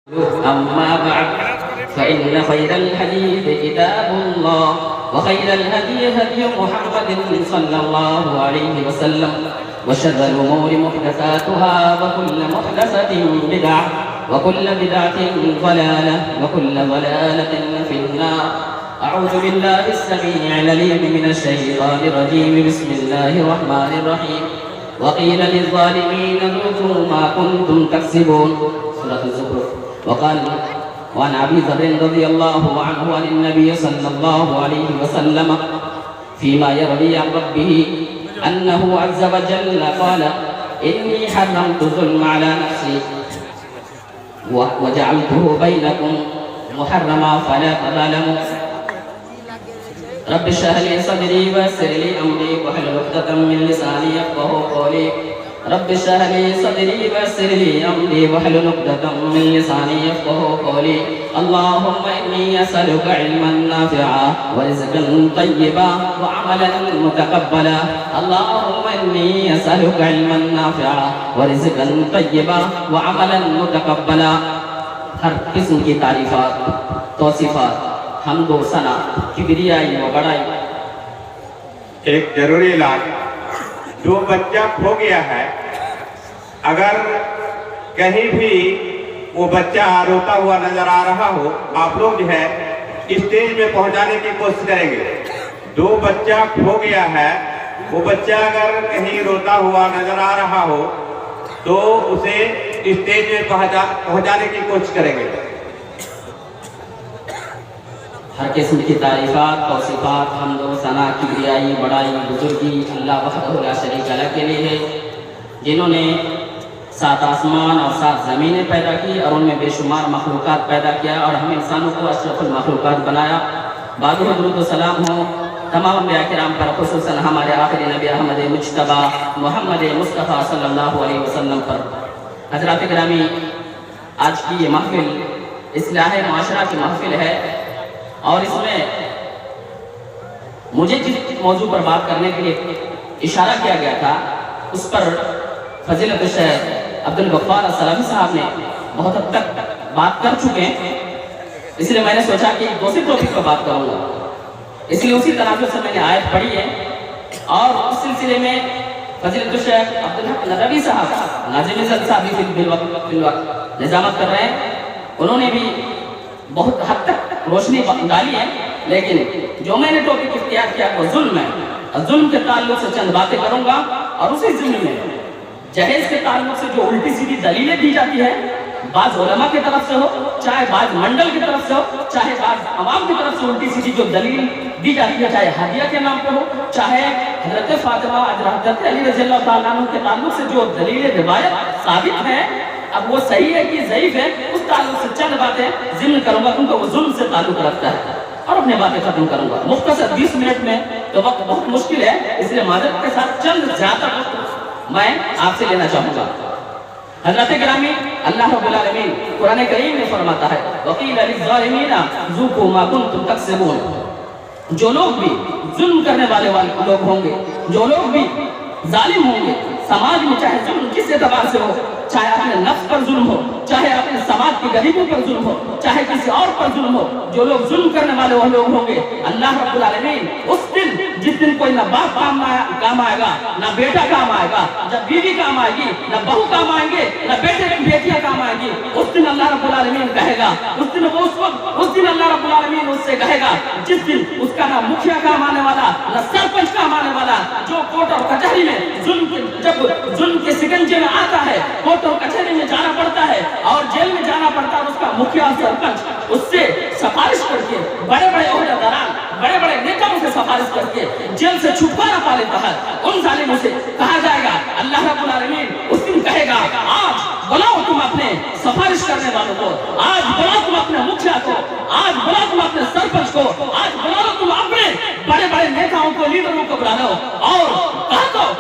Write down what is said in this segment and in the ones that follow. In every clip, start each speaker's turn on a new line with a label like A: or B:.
A: أما بعد فإن خير الحديث كتاب الله وخير الهدي هدي محمد صلى الله عليه وسلم وشر الأمور محدثاتها وكل محدثة بدعة وكل بدعة ضلالة وكل ضلالة في النار. أعوذ بالله السميع العليم من الشيطان الرجيم. بسم الله الرحمن الرحيم. وقيل للظالمين ذوقوا ما كنتم تكسبون. سورة الزخرف. وقال وعن أبي ذر رضي الله عنه عن النبي صلى الله عليه وسلم فيما يروي عن ربه أنه عز وجل قال إني حرمت الظلم على نفسي وجعلته بينكم محرما فلا تظالموا. رب اشرح لي صدري ويسر لي أمري واحلل عقدة من لساني يفقهوا قولي. رب اشرح لي صدري ويسر لي أمري واحلل عقدة من لساني يفقهوا قولي. اللهم إني أسألك علما نافعا ورزقا طيبا وعملا متقبلا. اللهم إني أسألك علما نافعا ورزقا طيبا وعملا متقبلا. ہر قسم کی تعریفات، توصیفات، حمد و ثنا، کبریائی و بڑائی.
B: ایک ضروری علاج، جو بچہ کھو گیا ہے، اگر کہیں بھی وہ بچہ روتا ہوا نظر آ رہا ہو، آپ لوگ جو ہے اسٹیج میں پہنچانے کی کوشش کریں گے. جو بچہ کھو گیا ہے وہ بچہ اگر کہیں روتا ہوا نظر آ رہا ہو تو اسے اسٹیج میں پہنچانے کی کوشش کریں گے.
A: ہر قسم کی تعریفات، توصیفات، حمد و ثنا، کبریائی، بڑائی، بزرگی اللہ وحدہ لا شریک لہ کے لیے ہے، جنہوں نے 7 آسمان اور 7 زمینیں پیدا کی اور ان میں بے شمار مخلوقات پیدا کیا اور ہم انسانوں کو اشرف المخلوقات بنایا. بعد درود و سلام ہو تمام انبیاء کرام پر، خصوصاً ہمارے آخری نبی احمد مجتبیٰ محمد مصطفیٰ صلی اللہ علیہ وسلم پر. حضرات گرامی، آج کی یہ محفل اصلاح معاشرہ کی محفل ہے اور اس میں مجھے جس موضوع پر بات کرنے کے لیے اشارہ کیا گیا تھا اس پر فضیلت الشیخ عبدالغفار السلامی صاحب نے بہت حد تک بات کر چکے ہیں، اس لیے میں نے سوچا کہ دوسری ٹاپک پر بات کروں گا. اس لیے اسی تناظر سے میں نے آیت پڑھی ہے اور اس سلسلے میں فضیلت الشیخ عبدالحق ندوی صاحب ناظم صاحب بھی بالوقت نظامت کر رہے ہیں. انہوں نے بھی بہت حد تک روشنی ڈالی ہے، لیکن جو میں نے ٹاپک اختیار کیا وہ ظلم ہے. ظلم کے تعلق سے چند باتیں کروں گا اور اسی ظلم میں جہیز کے تعلق سے جو الٹی سیدھی دلیلیں دی جاتی ہے، بعض علماء کی طرف سے ہو، چاہے بعض منڈل کی طرف سے ہو، چاہے بعض عوام کی طرف سے الٹی سیدھی جو دلیل دی جاتی ہے، چاہے ہدیہ کے نام پہ ہو، چاہے حضرت فاطمہ حضرت علی رضی اللہ تعالیٰ عنہ کے تعلق سے جو دلیل روایت ثابت ہے، اب وہ صحیح ہے کہ ضعیف ہے، اس تعلق سے چند باتیں ضمن کروں گا کیونکہ وہ ظلم سے تعلق رکھتا ہے اور اپنے باتیں ختم کروں گا. مختصر 20 منٹ میں تو وقت بہت مشکل ہے، اس لیے معذرت کے ساتھ چند زیادہ وقت میں آپ سے لینا چاہوں گا. حضرات گرامی، اللہ رب العالمین قرآن کریم میں فرماتا ہے وَقِيلَ لِلظَّالِمِينَ ذُوقُوا مَا كُنتُمْ تَكْسِبُونَ. جو لوگ بھی ظلم کرنے والے لوگ ہوں گے، جو لوگ بھی ظالم ہوں گے سماج میں، چاہے ظلم کس اعتبار سے ہو، چاہے اپنے نفس پر ظلم ہو، چاہے اپنے سماج کی غریبوں پر ظلم ہو، چاہے کسی اور پر ظلم ہو، جو لوگ ظلم کرنے والے وہ لوگ ہوں گے، اللہ رب العالمین اس دن جس دن کوئی نہ باپ کام آئے گا، نہ بیٹا کام آئے گا، جب بیوی کام آئے گی، نہ بہو کام آئیں گے، نہ بیٹے کی بیٹیاں کام آئیں گی، اس دن اللہ رب العالمین کہے گا، اس دن اللہ رب العالمین اس سے کہے گا جس دن اس کا نہ مکھیا کام آنے والا، نہ سرپنچ کام آنے والا، جو کورٹ اور کچہری میں جب ظلم کے سکنجے میں آتا ہے، کورٹ اور کچہری میں جانا پڑتا ہے اور جیل میں جانا پڑتا ہے، اس کا مکھیا سرپنچ اس سے سفارش کر کے، بڑے بڑے عہدیداران بڑے بڑے نیتاؤں سے سفارش کر کے جیل سے چھٹکارا پا لیتا ہے. ان ظالموں سے کہا جائے گا، اللہ رب العالمین اس دن کہے گا آج بلاؤ تم اپنے سفارش کرنے والوں کو، آج بلاؤ تم اپنے مکھیا کو، آج بلاؤ تم اپنے سرپنچ کو، آج بلاؤ تم اپنے بڑے بڑے نیتاؤں کو، لیڈروں کو بلا لو اور کہا تو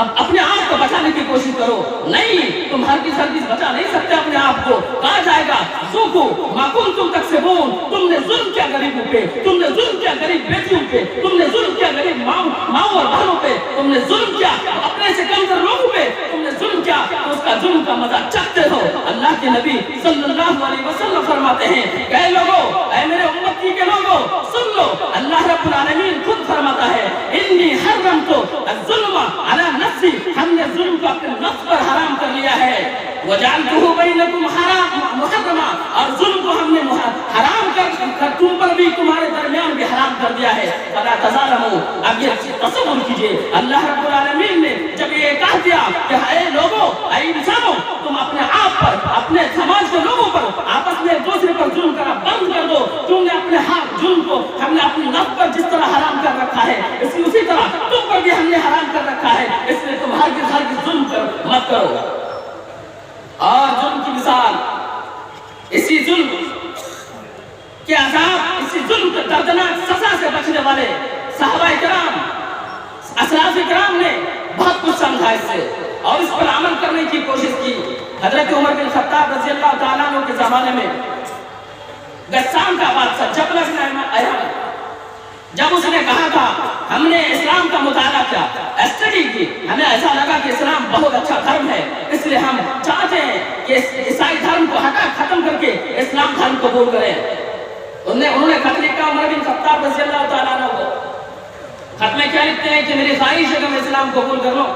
A: اب اپنے آپ کو بچانے کی کوشش کرو. نہیں، تم ہرگز بچا نہیں سکتے اپنے آپ کو. کہا جائے گا ذوقوا ما کنتم تکسبون. تم نے ظلم کیا غریبوں پہ، تم نے ظلم کیا غریب بیٹیوں پہ، تم نے ظلم کیا غریب ماں اور بہنوں پہ، تم نے ظلم کیا اپنے سے کمتر لوگوں پہ، تم نے ظلم کیا تو اس کا ظلم کا مزہ چکھتے ہو. اللہ اللہ کے نبی صلی اللہ علیہ وسلم فرماتے ہیں کہ اے لوگوں، اے میرے امتی کے لوگوں، سن لو، اللہ رب العالمین خود فرماتا ہے انی حرمت الظلم علی نفسی، ہم نے ظلم کو اپنے نفس پر حرام کر لیا ہے، وجعلتہ بینکم محرما، اور ظلم کو ہم نے حرام کر تم پر بھی، تمہارے درمیان بھی حرام کر دیا ہے، فلا تظالموا۔ اب یہ تصور کیجئے، اللہ رب العالمین نے جب یہ کہہ دیا کہ اے لوگوں، اے انسانوں، تم اپنے آپ پر، اپنے سماج کے لوگوں پر آپس میں ایک دوسرے پر ظلم کرنا بند کر دو، تم نے اپنے ہاتھ ظلم کو ہم نے اپنی نفس پر جس طرح حرام کر رکھا ہے، اسی طرح تم پر بھی ہم نے حرام کر رکھا ہے، اس لیے تم ہرگز ظلم مت کرو۔ اور ظلم کی مثال، اسی ظلم کے عذاب، اسی ظلم کے دردناک سزا سے بچنے والے صحابہ کرام، اسلاف کرام نے بہت کچھ سمجھا اس سے اور اس پر عمل کرنے کی کوشش کی۔ حضرت عمر بن خطاب رضی اللہ تعالیٰ عنہ کے زمانے میں غسان کا بادشاہ جبلہ بن احم، جب اس نے کہا تھا ہم نے اسلام کا مطالعہ کیا، اسٹڈی کی، ہمیں ایسا لگا کہ اسلام بہت اچھا دھرم ہے، اس لیے ہم چاہتے ہیں کہ عیسائی دھرم کو ختم کر کے اسلام دھرم کو قبول کریں۔ انہوں نے خط لکھا عمر بن خطاب رضی اللہ تعالیٰ عنہ کو، خط میں کیا لکھتے ہیں کہ میری خواہش ہے کہ میں اسلام قبول کر لوں۔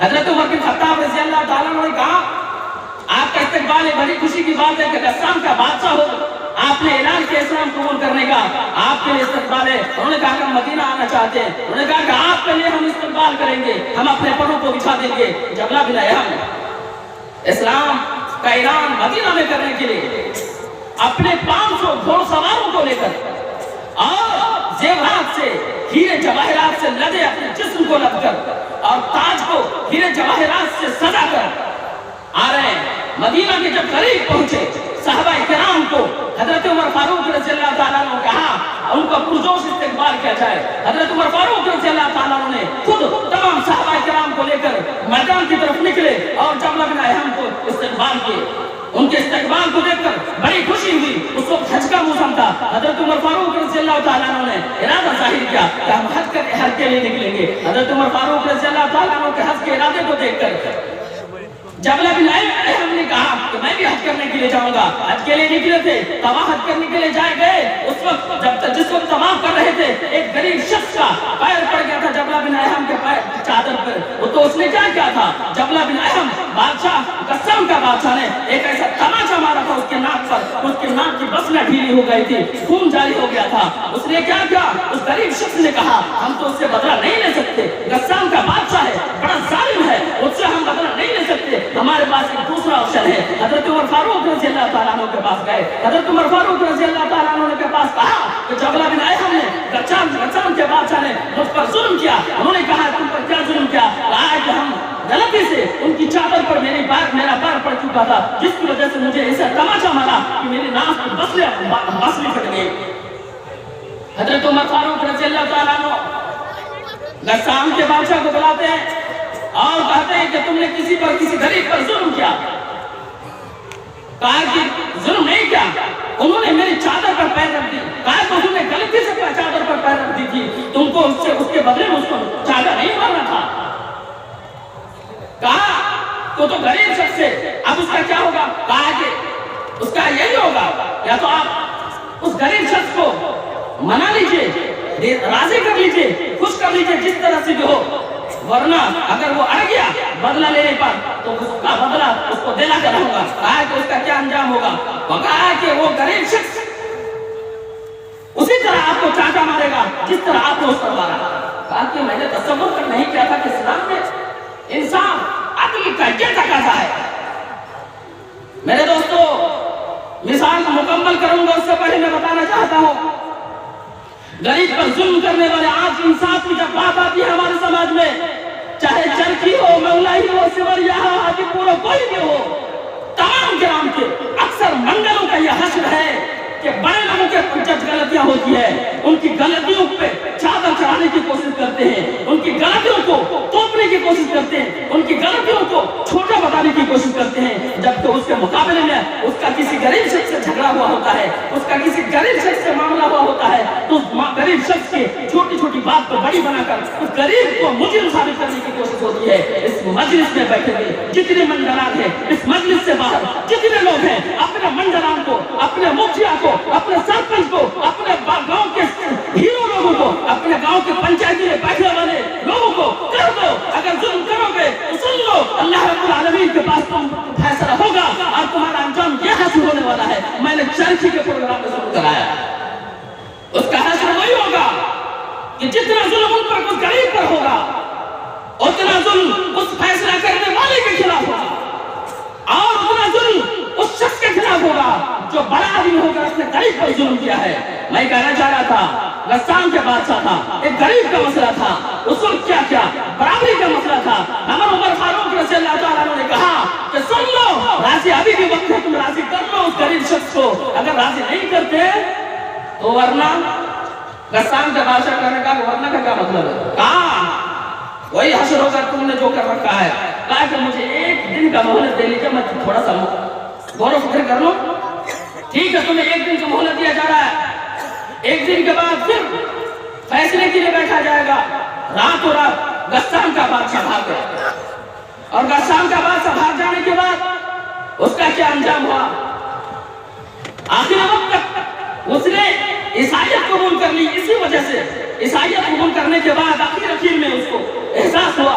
A: حضرت عمر بن خطاب رضی اللہ تعالیٰ عنہ نے کہا آپ کا استقبال ہے، بڑی خوشی کی بات ہے کہ غسان کا بادشاہ ہو، آپ نے اعلان کیا اسلام قبول کرنے کا، آپ کے لیے استقبال ہے۔ انہوں نے کہا کہ ہم مدینہ آنا چاہتے ہیں، انہوں نے کہا کہ آپ کے لیے ہم استقبال کریں گے، ہم اپنے پروں کو بچھا دیں گے۔ جبلہ بن احم اسلام کا اعلان مدینہ میں کرنے کے لیے اپنے 500 گھوڑ سواروں کو لے کر اور زیورات سے، ہیرے جواہرات سے لدے اپنے جسم کو لد کر اور تاج کو ہیرے جواہرات سے سجا کر آ رہے ہیں۔ مدینہ کے جب قریب پہنچے، صحابہ کرام کو حضرت عمر فاروق رضی اللہ تعالیٰ عنہ کہا ان کا پرجوش استقبال کیا جائے۔ حضرت عمر فاروق رضی اللہ تعالیٰ عنہ نے خود تمام صحابہ کرام کو لے کر میدان کی طرف نکلے اور جبلہ بن احم کو استقبال کیے۔ ان کے استقبال کو دیکھ کر بڑی خوشی ہوئی، اس وقت حج کا موسم تھا۔ حضرت عمر فاروق رضی اللہ تعالیٰ عنہ نے ارادہ ظاہر کیا کہ ہم حج کے لیے نکلیں گے۔ حضرت عمر فاروق رضی اللہ تعالیٰ عنہ کے حج کے ارادے کو دیکھ کر جبلہ بن احم نے کہا کہ میں بھی حج کرنے کے لیے جاؤں گا۔ حج کے لیے نکلے تھے، طواف حج کرنے کے لیے جائے گئے، اس وقت جس وقت طواف کر رہے تھے ایک غریب شخص کا پیر پڑ گیا تھا جبلہ بن احم کے چادر پر۔ تو اس نے کیا کیا تھا، جبلہ بن احم بادشاہ غسان کا بادشاہ نے ایک ایسا تماچا مارا تھا اس کے ناک پر، اس کے ناک کی بسنا ڈھیلی ہو گئی تھی، خون جاری ہو گیا تھا۔ اس نے کیا کیا، اس غریب شخص نے کہا ہم تو اس سے بدلہ نہیں لے سکتے، غسان کا بادشاہ ہے، بڑا ظالم ہے، اس سے ہم بدلہ نہیں لے سکتے، ہمارے پاس ایک دوسرا آپشن ہے۔ حضرت عمر فاروق رضی اللہ تعالیٰ عنہ کے پاس گئے۔ حضرت عمر فاروق رضی اللہ تعالیٰ عنہ کے پاس کہا کہ جبلہ بن احم نے غسان کے بادشاہ نے مجھ پر ظلم کیا۔ انہوں نے کہا تم پر کیا ظلم کیا؟ کہا کہ ہم غلطی سے ان کی چادر پر میرا پیر پڑ چکا تھا، جس کی وجہ سے مجھے ایسا تماچا مارا کہ میری ناک کی بسلی پھٹ گئی۔ حضرت عمر فاروق رضی اللہ تعالیٰ عنہ غسان کے بادشاہ کو بلاتے ہیں اور کہتے ہیں کہ تم نے کسی غریب پر ظلم کیا۔ کہا کہ ظلم نہیں کیا، انہوں نے میری چادر پر پیر رکھ دی۔ کہا کہ انہوں نے غلطی سے چادر پر پیر رکھ دی تھی، تم کو اس کے بدلے میں اس کو چادر نہیں مارنا تھا۔ کہا تو غریب شخص سے اب اس کا کیا ہوگا؟ کہا کہ اس کا یہی ہوگا یا تو آپ اس غریب شخص کو منا لیجئے، راضی کر لیجئے، خوش کر لیجئے جس طرح سے بھی ہو، ورنہ اگر وہ اڑ گیا بدلہ لینے پر تو اس کا بدلہ اس کو دینا کر رہوں گا۔ کہا کہ اس کا کیا انجام ہوگا؟ وہ کہا کہ وہ غریب شخص اسی طرح آپ کو چاٹا مارے گا جس طرح آپ نے اس پر مارا۔ کہا کہ میں نے تصور کر نہیں کیا تھا کہ اسلام میں انسان عدل کا یہ تقاضا ہے۔ میرے دوستو مثال مکمل کروں گا اس سے پہلے میں بتانا چاہتا ہوں غریب پر ظلم کرنے والے آج انصاف کی جب بات آتی ہے ہمارے سماج میں، چاہے چرکی ہو، مولائی ہو، سوریا ہو، حاجی پور ہو، کوئی بھی ہو، تمام گرام کے اکثر منگلوں کا یہ حشر ہے کہ بڑے لوگوں के जब गलतियां होती है उनकी गलतियों पे चादर चढ़ाने की कोशिश करते हैं, उनकी गलतियों को तोपने की कोशिश करते हैं, उनकी गलतियों को छोटा बताने की कोशिश करते हैं, जबकि उसके मुकाबले में उसका किसी गरीब शख्स से झगड़ा हुआ होता है, उसका किसी गरीब शख्स से मामला हुआ होता है, तो गरीब शख्स की छोटी छोटी बात को बड़ी बनाकर उस गरीब को मुजरिम साबित करने की कोशिश होती है। इस मजलिस में बैठे हुए जितने मंडलान हैं, इस मजलिस से बाहर जितने लोग हैं, अपने मंडलान को, अपने मुखिया को, अपने सरपंच को, अपने गांव के हीरो लोगों को, अपने गांव के पंचायती में बैठने वाले लोगों को कर दो। अगर जुल्म करोगे तो सुन लो, अल्लाह रब्बुल आलमीन के पास तुम फैसला होगा और तुम्हारा अंजाम यह हासिल होने वाला है। मैंने चरखी के प्रोग्राम में शुरू कराया, उसका हासिल वही होगा कि जितना जुल्म उन पर उस गरीब पर होगा उतना जुल्म उस फैसला करने वाले के खिलाफ होगा और उतना जुल्म उस शख्स के खिलाफ होगा जो बड़ा आदमी होकर उसने गरीब पर जुल्म किया है। मैं कहना चाह रहा था, गस्सान के बादशाह था, एक गरीब का मसला था, उस वक्त क्या क्या बराबरी का मसला था। हमारे उमर फारूक रज़ियल्लाहु ताला अन्हु ने कहा कि सुन लो, राजी अभी भी वक्त है, तुम राजी कर लो उस गरीब शख्स को। अगर राजी नहीं करते तो वरना गस्सान के बादशाह करने का वरना का क्या मतलब है? कहा वही हशर होगा तुमने जो कर रखा है। कहा कि मुझे एक दिन का मोहलत दे लीजिए, मैं थोड़ा सा गौर फिक्र कर लो। ठीक है, तुम्हें एक दिन का मोहलत दिया जा रहा है, एक दिन के बाद फिर फैसले के लिए बैठा जाएगा। रातों रात गस्सान का बादशाह भाग गया और गस्सान का बादशाह भाग जाने के बाद उसका क्या अंजाम हुआ? आखिर वक्त तक उसने ईसाईयत कबूल कर ली। इसी वजह से ईसाईयत कबूल करने के बाद आखिर में उसको एहसास हुआ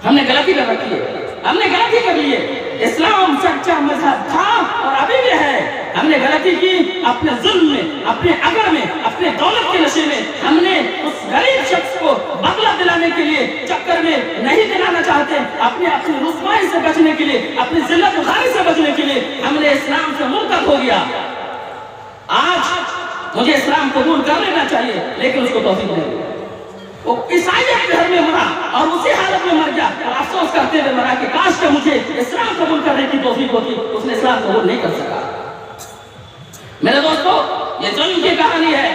A: हमने गलती कर रखी है, हमने गलती कर ली है। इस्लाम सच्चा मजहब था और अभी भी है। हमने गलती की अपने जुल्म में, अपने अगर में, अपने दौलत के नशे में। हमने उस गरीब शख्स को बदला दिलाने के लिए चक्कर में नहीं दिलाना चाहते, अपनी रुसवाई से बचने के लिए, अपनी जिल्लत उठाने से बचने के लिए हमने इस्लाम से मुर्तद हो गया। आज मुझे इस्लाम कबूल कर लेना चाहिए, लेकिन उसको तौफीक नहीं। वो ईसाईयत के घर में मरा और उसी हालत में मर गया और अफसोस करते हुए मरा कि काश के मुझे इस्लाम कबूल करने की तौफीक होती। उसने इस्लाम कबूल नहीं कर सका। मेरे दोस्तों, ये जुल्म की कहानी है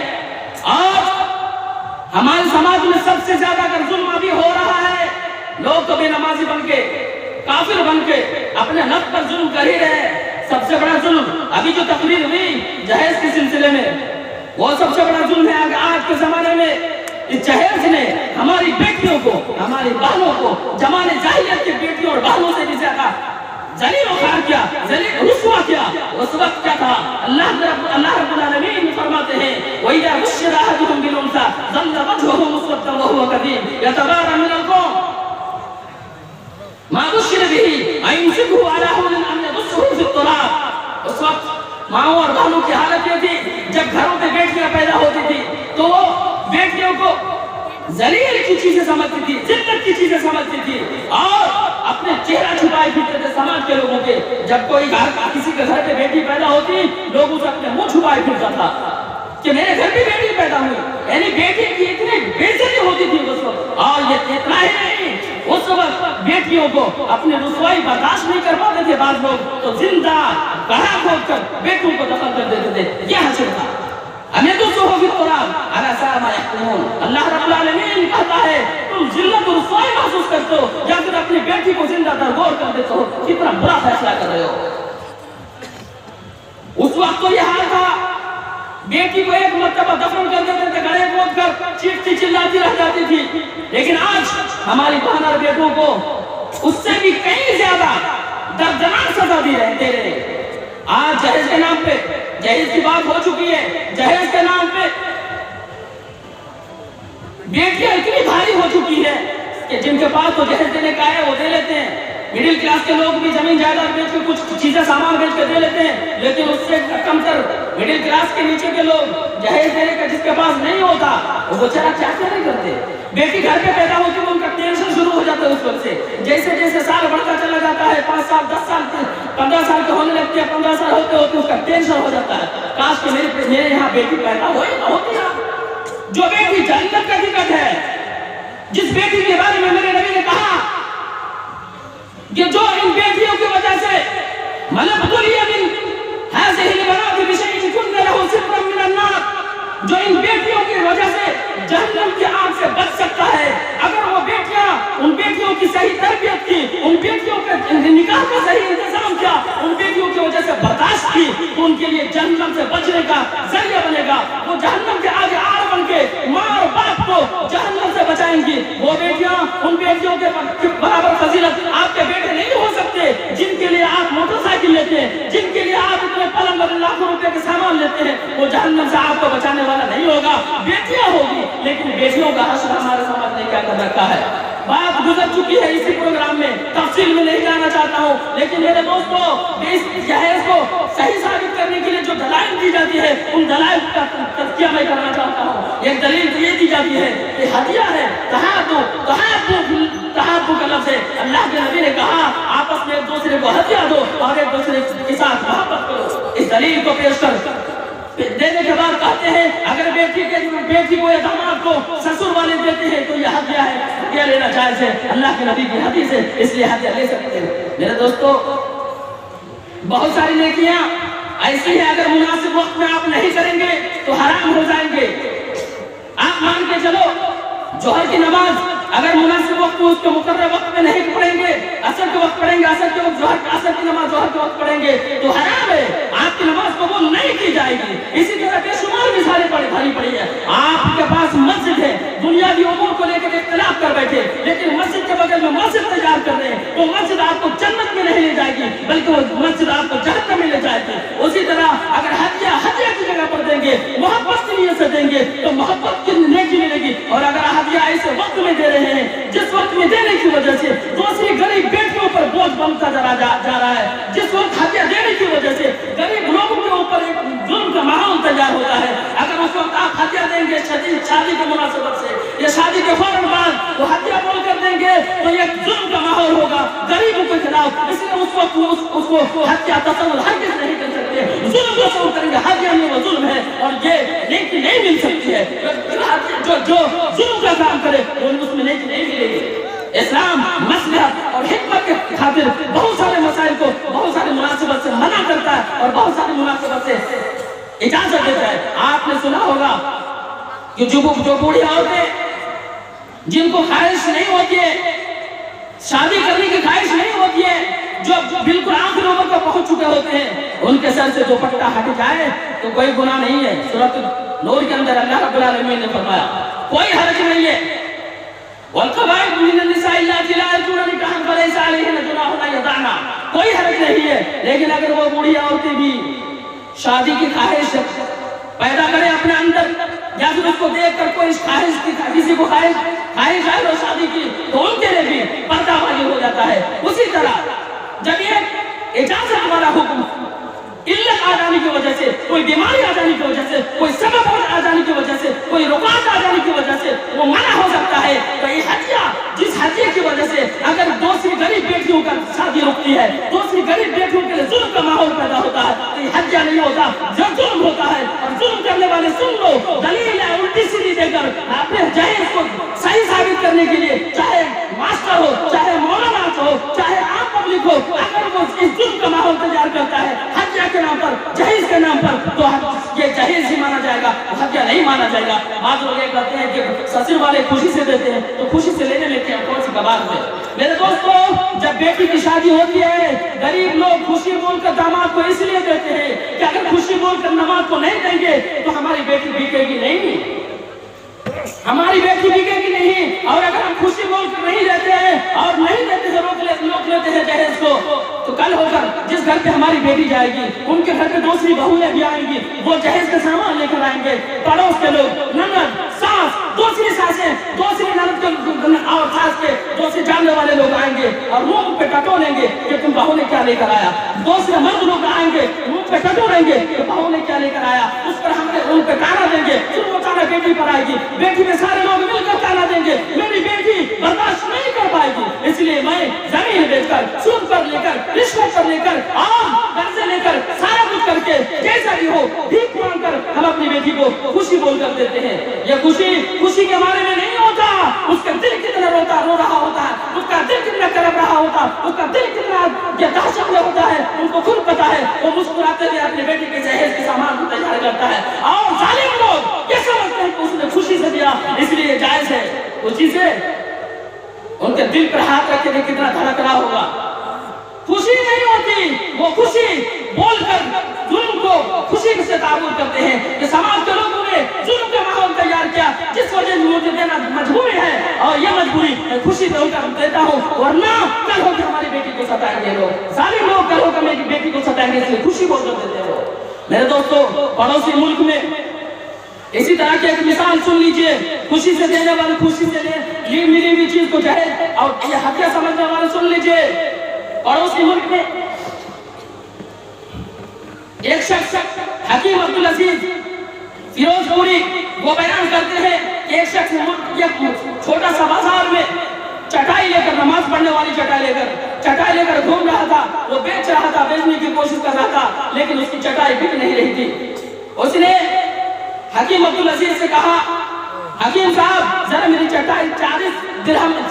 A: और हमारे समाज में सबसे ज्यादा अगर जुल्म अभी हो रहा है, लोग कभी नमाजी बनके, काफिर बनके अपने नफ्स पर जुल्म कर ही रहे। सबसे बड़ा जुल्म अभी जो तकरीर हुई जहेज के सिलसिले में, वो सबसे बड़ा जुल्म है आज के जमाने में। इस जहेज ने हमारी बेटियों को, हमारी बहनों को, जमाने जाहिलियत की बेटियों और बहनों से भी ज्यादा जलील वखार किया, जलील रुस्वा किया। उस वक्त क्या था? अल्लाह रब्बुल आलमीन फरमाते हैं, वइज़ा बुश्शिरा अहदुहुम बिल उन्सा ज़ल्ला वजहुहु मुस्वद्दन व हुवा कज़ीम यतबारा मिनल कौम मा बुश्शिरा बिही अयुमसिकुहु अला हुन अम यदुस्सुहु फित तुराब। उस वक्त माओ और बहनों की हालत ये थी, जब घरों में बेटियां पैदा होती थी तो वो बेटियों को जलील की चीजें समझती थी, जिल्लत की चीजें समझती थी और अपने चेहरा छुपाए फिरते थे समाज के लोगों के। जब कोई किसी के घर पे बेटी पैदा होती, लोग उसे अपने मुंह छुपाए फिरता था कि मेरे घर भी बेटी पैदा हुई। यानी बेटी की इतनी बेइज्जती होती थी उस वक्त। और ये इतना ही नहीं, उस वक्त बेटियों को अपनी रुसवाई बर्दाश्त नहीं कर पाते थे बाद लोग, तो जिंदा गड्ढा खोदकर बेटियों को दफन कर देते थे। यह हशर था। हमें तो सोहोगी कुरान अला सामा यहकुमून। अल्लाह रब्बुल आलमीन कहता है, तुम जिल्लत और रुसवाई महसूस करते हो या फिर अपनी बेटी को जिंदा दरगोर कर देते हो? कितना बुरा फैसला कर रहे हो। उस वक्त तो यह हाल था, बेटी को एक मर्तबा दफन कर देते थे, गले खोद कर चीखती चिल्लाती रह जाती थी। लेकिन आज हमारी बहन और बेटों को उससे भी कहीं ज्यादा दर्दनाक सजा दे रहे। आज जहेज के नाम पे, जहेज की बात हो चुकी है, जहेज के नाम पे बेटियां इतनी भारी हो चुकी है कि जिनके पास तो जहेज देने का है वो दे लेते हैं। मिडिल क्लास के लोग भी जमीन जायदाद बेच के कुछ चीजें सामान बेच के दे लेते हैं, लेकिन उससे कमतर मिडिल क्लास के नीचे के लोग जहेज देने का जिसके पास नहीं होता वो बेचारा क्या नहीं करते। बेटी घर पे पैदा होती है, उनका टेंशन शुरू हो जाता है उस वक्त से। जैसे जैसे साल बढ़ता चला जाता है, 5 साल 10 साल 15 साल के होने लगते हैं, 15 साल होते होते उसका टेंशन हो जाता है, काश कि मेरे यहाँ बेटी पैदा होती है। जो बेटी जन्नत का टिकट है, जिस बेटी के बारे में मेरे नबी ने कहा कि जो इन बेटियों की वजह से मतलब दुनिया में हाज़िही बनाती बिशैइन कुन्न लहू सिफ़रा ان بیٹیوں کی وجہ سے جہنم کی آگ سے بچ سکتا ہے، اگر وہ بیٹیاں ان بیٹیوں کی صحیح تربیت کی، ان بیٹیوں کے نکاح کا صحیح انتظام کیا، ان بیٹیوں کی وجہ سے برداشت کی، تو ان کے لیے جہنم سے بچنے کا ذریعہ بنے گا۔ وہ جہنم کے آگے آڑ بن کے ماں اور باپ کو جہنم سے بچائیں گی۔ وہ بیٹیاں ان بیٹیوں کے برابر فضیلت آپ کے بیٹے نہیں ہو سکتے جن کے لیے آپ موٹر سائیکل لیتے ہیں، جن کے لیے آپ اتنے پلنگ اور لاکھوں روپے کے سامان لیتے ہیں، وہ جہنم سے آپ کو بچانے والا نہیں ہوگا، بیٹیاں ہوگی۔ لیکن بیٹیوں کا حشر ہمارے سماج نے کیا کر رکھا ہے، بات گزر چکی ہے اسی پروگرام میں، تفصیل میں نہیں جانا چاہتا ہوں، لیکن میرے دوستو اس جہیز کو صحیح ثابت کرنے کے لیے جو دلائل دی جاتی ہے ان دلائل کا تذکیہ میں کرنا چاہتا ہوں۔ ایک دلیل تو یہ دی جاتی ہے کہ ہدیہ ہے، تحابو کا لفظ ہے، اللہ کے نبی نے کہا آپس میں ایک دوسرے کو ہدیہ دو اور ایک دوسرے کے ساتھ محبت کرو۔ اس دلیل کو پیش کر دینے کے بعد کہتے ہیں اگر بیٹی کو یا داماد کو سسر والے دیتے ہیں تو یہ ہدیہ ہے، ہدیہ لینا جائز ہے، اللہ کے نبی کی حدیث ہے، اس لیے ہدیہ لے سکتے ہیں۔ میرے دوستو بہت ساری نیکیاں ایسی ہیں اگر مناسب وقت میں آپ نہیں کریں گے تو حرام ہو جائیں گے۔ آپ مان کے چلو جوہر کی نماز اگر مناسب وقت میں اس کے مقررہ وقت میں نہیں پڑھیں گے، عصر کے وقت پڑھیں گے، عصر کے وقت عصر کی نماز ظہر کے وقت پڑھیں گے تو حرام ہے، آپ کی نماز قبول نہیں کی جائے گی۔ اسی طرح بے شمار مثالیں بھری پڑی ہے۔ آپ کے پاس مسجد ہے، دنیاوی امور کو لے کر اختلاف کر بیٹھے، لیکن مسجد کے بغل میں مسجد تیار کر رہے ہیں، وہ مسجد آپ کو جنت میں نہیں لے جائے گی بلکہ وہ مسجد آپ کو جہنم میں لے جائے گی۔ اسی طرح اگر ہدیہ کی جگہ پر دیں گے، محبت کی نیت سے دیں گے تو محبت کی نیکی ملے گی، اور اگر ہدیہ ایسے وقت میں دے رہے ہیں جس وقت میں دینے کی وجہ سے دوسری غریب بیٹیوں پر بوجھ بنتا جا رہا ہے، جس وقت ہدیہ دینے کی وجہ سے غریب لوگوں کے اوپر ایک ظلم کا ماحول تیار ہوتا ہے، اگر اس وقت آپ ہدیہ دیں گے شادی کی مناسبت سے یا شادی کے فوراً بعد وہ ہدیہ بول کر دیں گے تو یہ ظلم کا ماحول ہوگا غریبوں کے خلاف، اس لیے اس وقت اس کو ہدیہ تصور ہرگز نہیں کر سکتے، ظلم تصور کریں گے، ہدیہ نہیں وہ ظلم ہے اور یہ نیکی نہیں مل سکتی ہے۔ جو ظلم کا کام کرے وہ اس میں نیکی نہیں ملے گی۔ اسلام مصلحت اور حکمت کے خاطر بہت سارے مسائل کو بہت ساری مناسبت سے منع کرتا ہے اور بہت ساری مناسبت سے اجازت دیتا ہے۔ آپ نے سنا ہوگا کہ جو بوڑھی عورتیں جن کو خواہش نہیں ہوتی ہے، شادی کرنے کی خواہش نہیں ہوتی ہے، جو بالکل آخر عمر کو پہنچ چکے ہوتے ہیں، ان کے سر سے دوپٹہ ہٹ جائے تو کوئی گناہ نہیں ہے۔ سورۃ نور کے اندر اللہ رب العالمین نے فرمایا کوئی حرج نہیں ہے، والقواعد من النساء اللاتي لا يرجون نكاحا فليس عليهن جناح ان يضعن، کوئی حرج نہیں ہے۔ لیکن اگر وہ بوڑھی عورتیں بھی شادی کی خواہش پیدا کریں اپنے اندر یا پھر اس کو دیکھ کر کوئی خواہش کسی کو خواہش آئے شادی کی تو ان کے لیے بھی پردہ واجب ہو جاتا ہے۔ اسی طرح جب یہ اجازت والا حکم علت آ جانے کی وجہ سے، کوئی بیماری آ جانے کی وجہ سے، کوئی سبب آ جانے کی وجہ سے، کوئی رکاوٹ آ جانے کی وجہ سے وہ منع ہو سکتا ہے، تو یہ ہدیہ جس ہدیے کی وجہ سے اگر دوسری غریب بیٹیوں کا شادی رکتی ہے، دوسری غریب بیٹیوں کے لیے ظلم کا ماحول پیدا ہوتا ہے تو یہ ہدیہ نہیں ہوتا، ظلم ہوتا ہے۔ اور ظلم کرنے والے سن لو، دلیل ہے الٹی سیدھی دے کر اپنے جہیز کو صحیح ثابت کرنے کے لیے، چاہے ماسٹر ہو، چاہے مولانا ہو، چاہے عام پبلک ہو، اگر وہ اس ظلم کا ماحول تیار کرتا ہے ہدیہ کے نام پر، جہیز کے نام پر، تو یہ جہیز ہی مانا جائے گا، ہدیہ نہیں مانا جائے گا۔ بعض لوگ یہ کہتے ہیں کہ سسر والے خوشی سے دیتے ہیں تو خوشی سے لینے لیتے ہیں، کون سی بات ہے؟ میرے دوستو جب بیٹی کی شادی ہوتی ہے غریب لوگ خوشی بول کر داماد کو اس لیے دیتے ہیں کہ اگر خوشی بول کر داماد کو نہیں دیں گے تو ہماری بیٹی بکے گی نہیں، ہماری بیٹی بکے گی نہیں، اور اگر ہم خوشی بول کر نہیں دیتے ہیں اور نہیں دیتے ہیں روک لیتے ہیں جہیز کو تو کل ہو کر جس گھر پہ ہماری بیٹی جائے گی ان کے گھر پہ دوسری بہویں بھی آئیں گی، وہ جہیز کا سامان لے کر آئیں گے، پڑوس کے لوگ، نند، ساس، دوسری ساسیں، دوسری نند اور ساس کے دوسری جاننے والے لوگ آئیں گے اور منہ پہ ٹٹولیں گے کہ تم بہو نے کیا لے کر آیا، دوسرے مرد لوگ آئیں گے منہ پہ ٹٹولیں گے کہ بہو نے کیا لے کر آیا، اس پر ہم ان پہ تانا دیں گے، پھر وہ تانا بیٹی پر آئے گی، بیٹی میں سارے لوگ مل کر تانا دیں گے، میری بیٹی برداشت نہیں کر پائے گی، اس لیے میں زمین بیچ کر، سود پر لے کر، رشوت پر لے کر، اور قرضے لے کر، سارا کچھ کر کے جیسا بھی ہو بھیک مانگ کر ہم اپنی بیٹی کو خوشی بول کر دیتے ہیں۔ یہ خوشی کے بارے میں نہیں ہوتا، اس کا دل کتنا رو رہا ہوتا ہے، اس کا دل کتنا کرب رہا ہوتا ہے، اس کا دل کتنا دہشت میں ہوتا ہے، ان کو خود پتا ہے، وہ مسکراتے ہوئے اپنی بیٹی کے جہیز کے سامان کو تیار کرتا ہے۔ اور ظالم لوگ یہ سمجھ दिल कितना धड़क रहा होगा। खुशी नहीं होती, वो खुशी बोलकर जुल्म को खुशी से ताबूर करते हैं कि समाज के लोगों ने जुल्म का माहौल तैयार किया, जिस वजह से मुझे देना मजबूरी है, और ये मजबूरी मैं खुशी देकर देता हूँ, वरना कल होकर हमारी बेटी को सताएंगे लोग, सारे लोग कल होकर मेरी बेटी को सताएंगे, इसलिए खुशी बोलकर देते हो। मेरे दोस्तों, पड़ोसी मुल्क में इसी तरह की एक मिसाल सुन लीजिए। खुशी से देने वाले खुशी से मिली हुई चीज को चाहे और ये हत्या समझने वाले सुन लीजिए। पड़ोसी मुल्क में एक शख्स हकीम अब्दुल अजीज फिरोजपुरी वो बयान करते हैं कि एक शख्स एक छोटा सा बाजार में चटाई लेकर, नमाज पढ़ने वाली चटाई लेकर घूम रहा था। वो बेच रहा था, बेचने की कोशिश कर रहा था, लेकिन उसकी चटाई बिक नहीं रही थी। उसने हकीम अब्दुल अजीज से कहा, हकीम साहब जरा मेरी चटाई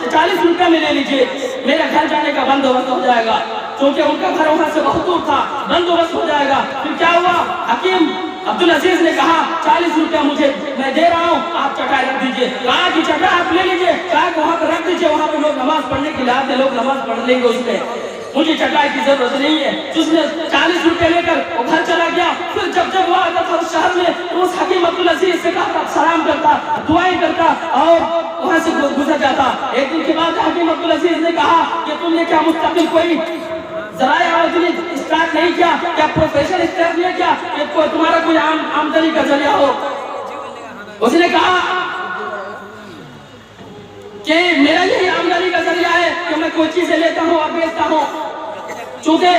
A: 40 रुपए में ले लीजिए, मेरे घर जाने का बंदोबस्त हो जाएगा, क्योंकि उनका घर वहां से बहुत दूर था, बंदोबस्त हो जाएगा। फिर क्या हुआ, हकीम अब्दुल अजीज ने कहा 40 रुपया मुझे मैं दे रहा हूँ, आप चटाई रख दीजिए। कहा कि चटाई आप ले लीजिए, कहा कि वहां पर रख दीजिए, वहां पे लोग नमाज पढ़ने के लिए आते, लोग नमाज पढ़ लेंगे उसमें, मुझे चटाई की जरूरत नहीं है। उसने 40 रुपए लेकर वो घर चला गया। फिर जब वो आता था उस शहर में, तो उस हकीम अब्दुल अजीज से कहा सलाम करता, दुआएं करता और वहां से गुजर जाता। एक दिन के बाद हकीम अब्दुल अजीज ने कहा कि तुमने क्या मुस्तकिल कोई ज़राए आमदनी स्टार्ट नहीं किया, क्या प्रोफेशन स्टार्ट नहीं किया कि तुम्हारा कोई आमदनी का जरिया हो? उसने कहा कि मेरा यही आमदनी का जरिया है कि मैं कोई चीजें लेता हूँ और बेचता हूँ। चूंकि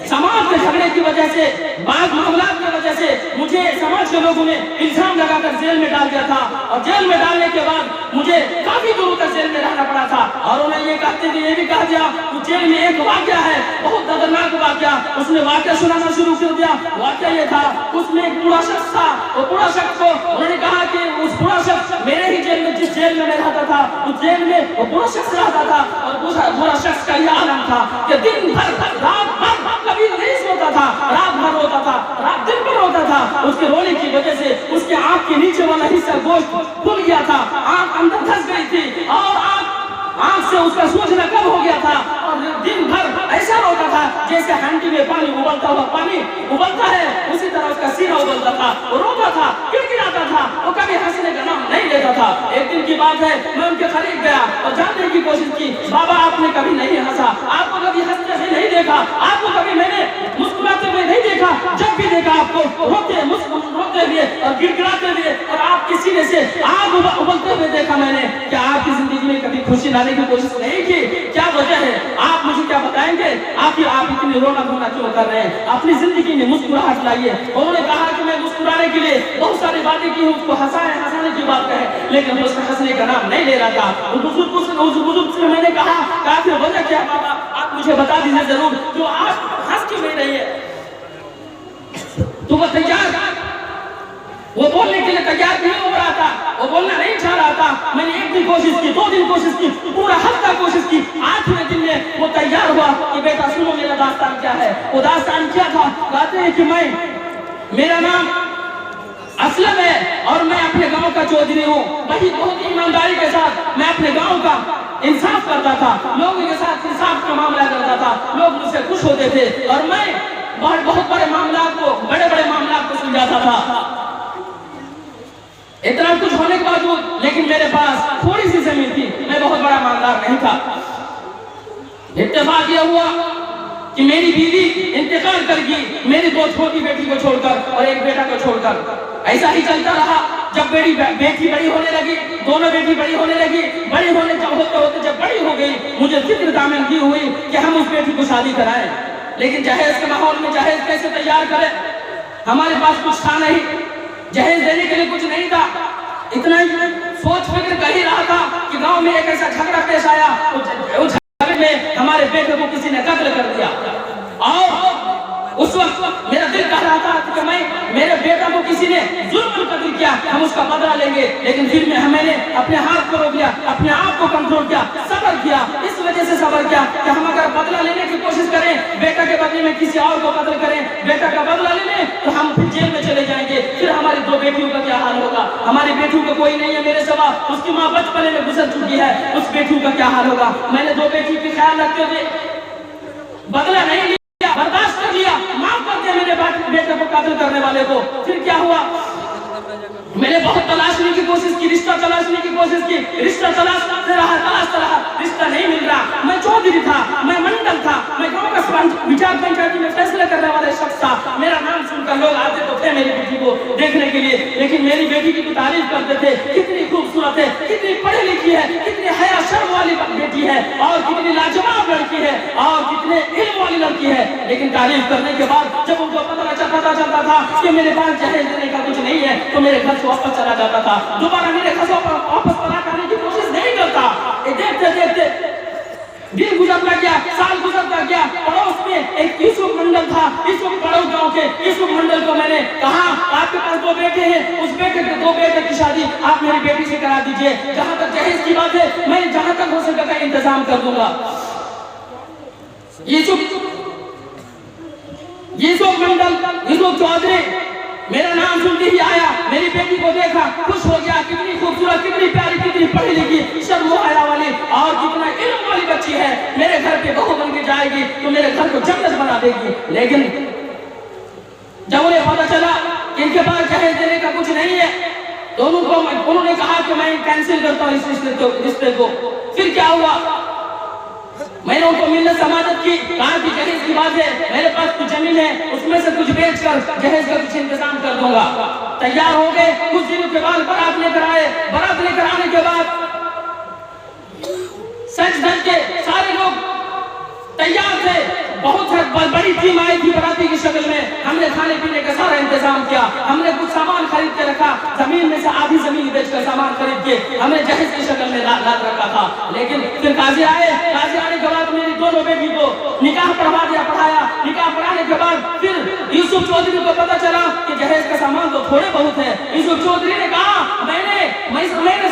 A: समाज के झगड़े की वजह से, बाद मामलात की वजह से मुझे समाज के लोगों ने इल्जाम लगाकर जेल में डाल दिया था, और जेल में डालने के बाद मुझे काफी दूर तक जेल में रहना पड़ा था। और उन्हें ये कहते थे, ये भी कहा दिया कि जेल में एक वाकया है, बहुत खतरनाक वाकया। उसने वाकया सुनाना शुरू कर दिया। वाकया ये था, उसमें एक बूढ़ा शख्स था, वो बूढ़ा शख्स को उन्होंने कहा कि उस बूढ़ा शख्स मेरे ही जेल में, जिस जेल में मैं रहता था उस जेल में वो बूढ़ा शख्स रहता था, और बूढ़ा शख्स का यह आलम था कि दिन भर रात भर कभी नहीं सोता था, रात भर रोता था, रात दिन भर रोता था। उसके रोने की वजह से उसके आंख के नीचे वाला हिस्सा गोश्त फूल गया था, आंख अंदर धंस गई थी, और आंख से उसका सूझना कम हो गया था, और दिन भर ऐसा रोता था जैसे हंडी में पानी उबलता हुआ, पानी उबलता है उसी तरह उसका सीना उबलता था। वो रोता था, गिड़गिड़ाता था, वो कभी हंसने का नाम नहीं लेता था। एक दिन की बात है, मैं उनके करीब गया और जानने की कोशिश की, बाबा आपने कभी नहीं हंसा, आपको कभी हंसते हुए नहीं देखा, आपको कभी मैंने मुस्कुराते हुए नहीं देखा, जब भी देखा आपको रोते हुए और गिड़गिड़ाते हुए और आपके सीने से आग उबलते हुए देखा मैंने। क्या आपकी जिंदगी में कभी खुशी लाने की कोशिश नहीं की? क्या वजह है? आप मुझे क्या बताएंगे? आप इतनी रोना धोना क्यों कर रहे हैं? अपनी जिंदगी में मुस्कुराहट लाइए। उन्होंने कहा कि मैं मुस्कुराने के लिए बहुत सारी बातें की, उसको हंसाने की बात कहे, लेकिन वो उसका हंसने का नाम नहीं ले रहा था। उस बुजुर्ग से मैंने कहा फिर वजह क्या बाबा, आप मुझे बता दीजिए जरूर, जो आप हंस क्यों नहीं रही है? तो वो तैयार, वो बोलने के लिए तैयार नहीं हो रहा था, वो बोलना नहीं चाह रहा था। मैंने एक दिन कोशिश की, 2 दिन कोशिश की, पूरा हफ्ता कोशिश की, 8वें दिन में वो तैयार हुआ कि बेटा सुनो मेरा दास्तान क्या है। वो दास्तान क्या था? कहते हैं कि मेरा नाम असलम है और मैं अपने गांव का चौधरी हूँ। वही बहुत ईमानदारी के साथ मैं अपने गांव का इंसाफ करता था, लोगों के साथ इंसाफ का मामला करता था, लोग मुझसे खुश होते थे, और मैं बहुत बड़े मामला को सुलझाता था। इतना कुछ होने के बावजूद लेकिन मेरे पास थोड़ी सी जमीन थी, मैं बहुत बड़ा मालदार नहीं था। इत्तेफाक यह हुआ कि मेरी बीवी इंतकाल कर गई, मेरी 2 छोटी बेटी को छोड़कर और एक बेटा को छोड़कर। ऐसा ही चलता रहा। जब बेटी बड़ी होने लगी, दोनों बेटी बड़ी होने लगी, बड़ी होने होते जब बड़ी हो गई, मुझे फिक्र दामन की हुई कि हम उस बेटी को शादी कराएं। लेकिन जहेज के माहौल में जहेज कैसे तैयार करें? हमारे पास कुछ था नहीं, जहेज देने के लिए कुछ नहीं था। इतना ही सोच फिक्र कर ही रहा था कि गांव में एक ऐसा झगड़ा पेश आया, उस झगड़े में हमारे बेटे को किसी ने कत्ल कर दिया, और उस वक्त मेरा दिल कह रहा था कि मेरे बेटा को किसी ने जुल्म कत्ल किया, हम उसका बदला लेंगे। लेकिन फिर मैंने अपने हाथ को रोक लिया, अपने आप को कंट्रोल किया, सब्र किया। इस वजह से सब्र किया कि हम अगर बदला लेने की कोशिश करें, बेटा के बदले में किसी और को कत्ल करें, बेटा का बदला ले लें, तो हम फिर जेल में चले जाएंगे, फिर हमारी 2 बेटियों का क्या हाल होगा। ہماری بیٹیوں کو کوئی نہیں ہے میرے سوا، اس کی ماں بچپنے میں گزر چکی ہے، اس بیٹیوں کا کیا حال ہوگا؟ میں نے 2 بیٹی کی خیال رکھتے ہوئے بدلہ نہیں لیا، برداشت کر لیا، معاف کر دیا میرے بیٹے کو قتل کرنے والے کو۔ پھر کیا ہوا؟ میں نے بہت تلاشنے کی کوشش کی، رشتہ تلاشنے کی کوشش کی، رشتہ تلاشتا رہا، رشتہ نہیں مل رہا۔ میں چودھری تھا، میں منڈل تھا، میں گاؤں کا وچار پنچایتی میں فیصلے کرنے والے شخص تھا، میرا نام سن کر لوگ آتے تو تھے میری بیٹی کو دیکھنے کے لیے، لیکن میری بیٹی کی تو تعریف کرتے تھے، کتنی خوبصورت ہے، کتنی پڑھی لکھی ہے، کتنی حیا شرم والی بیٹی ہے، اور کتنی لاجواب لڑکی ہے، اور کتنے علم والی لڑکی ہے۔ لیکن تعریف کرنے کے بعد جب ان کو پتہ چلتا تھا کہ میرے پاس جہیز دینے کا کچھ نہیں ہے تو میرے گھر سے واپس چلا جاتا تھا، دوبارہ میرے گھر سے واپس پناہ کرنے کی کوشش نہیں کرتا۔ دیکھتے دن گزرتا گیا، سال گزرتا گیا، پڑوس میں ایک یوسف منڈل تھا، یوسف پڑوس گاؤں کے یوسف منڈل کو میں نے کہا آپ کے پاس 2 بیٹے ہیں، اس بیٹے کے 2 بیٹے کی شادی آپ میری بیٹی سے کرا دیجئے، جہاں تک جہیز کی بات ہے میں جہاں تک ہو سکے گا انتظام کر دوں گا۔ یوسف منڈل، یوسف چودھری میرا نام سنتے ہی آیا، میری بیٹی کو دیکھا، خوش ہو گیا، کتنی خوبصورت، کتنی پیاری، کتنی پڑھی لکھی، شرم و حیا والی اور کتنا علم والی بچی ہے، میرے گھر پہ بہو بن کے جائے گی تو میرے گھر کو جنت بنا دے گی۔ لیکن جب انہیں پتہ چلا کہ ان کے پاس جہیز دینے کا کچھ نہیں ہے تو انہوں نے کہا کہ میں کینسل کرتا ہوں اس رشتے کو۔ پھر کیا ہوا؟ میں نے ان کو ملنے سماجت کی، کہا کہ جہیز کی بات ہے، میرے پاس کچھ زمین ہے، اس میں سے کچھ بیچ کر جہیز کا کچھ انتظام کر دوں گا۔ تیار ہو گئے، کچھ دنوں کے بعد بارات لے کر آئے، بارات لے کر آنے کے بعد سچ دھج کے سارے لوگ تیار تھے، بہت بڑی ٹیم آئی تھی باراتی کی شکل میں، ہم نے کھانے پینے کا سارا انتظام کیا، ہم نے کچھ سامان خرید کے رکھا، زمین میں سے آدھی زمین بیچ کر سامان خرید کے ہم نے جہیز کی شکل میں لاد رکھا تھا۔ لیکن پھر قاضی آئے، قاضی آنے کے بعد میری 2 بیٹی کو نکاح پڑھایا، نکاح پڑھانے کے بعد پھر یوسف چودھری کو پتہ چلا کہ جہیز کا سامان تو تھوڑے بہت ہے۔ یوسف چودھری نے کہا میں نے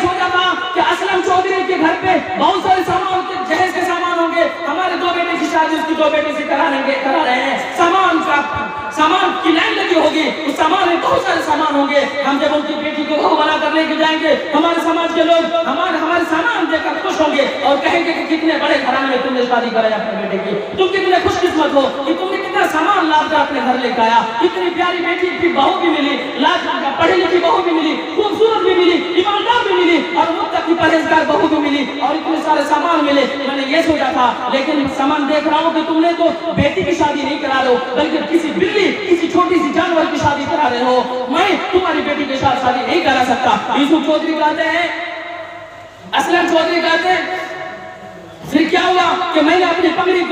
A: سوچا تھا کہ اسلم چودھری کے گھر پہ بہت سارے سامان جہیز کے سامان ہوں گے، ہمارے 2 بیٹے کی شادی اس کی 2 بیٹی سے کرا رہے ہیں، سامان کی لائن لگی ہوگی، اس سامان میں بہت سارے سامان ہوں گے، ہم جب ان کی بیٹی کو بہو بنا کر لے کے جائیں گے ہمارے سماج کے لوگ ہمارے سامان دیکھ کر خوش ہوں گے اور کہیں گے کہ کتنے بڑے گھرانے میں تم نے شادی کرایا اپنے بیٹے کی، تم کتنے خوش قسمت ہو کہ تم نے کتنا سامان لاد کر اپنے گھر لے کے آیا، اتنی پیاری بیٹی کی بہو بھی ملی، پڑھی لکھی بہو بھی ملی، خوبصورت بھی ملی، ایماندار بھی ملی اور متقی پرہیزگار بہو بھی ملی اور اتنے سارے سامان ملے۔ میں نے یہ سوچا تھا لیکن سامان دیکھ رہا ہوں کہ تم نے تو بیٹی کی شادی نہیں کرا رہے ہو بلکہ کسی بلی، کسی چھوٹی سی جانور کی شادی کرا رہے ہو، میں تمہاری بیٹی کے ساتھ شادی نہیں کرا سکتا۔ یوسف چودھری کہتے ہیں، اسلم چودھری کہتے ہیں پھر کیا ہوا کہ میں نے اپنی پگڑی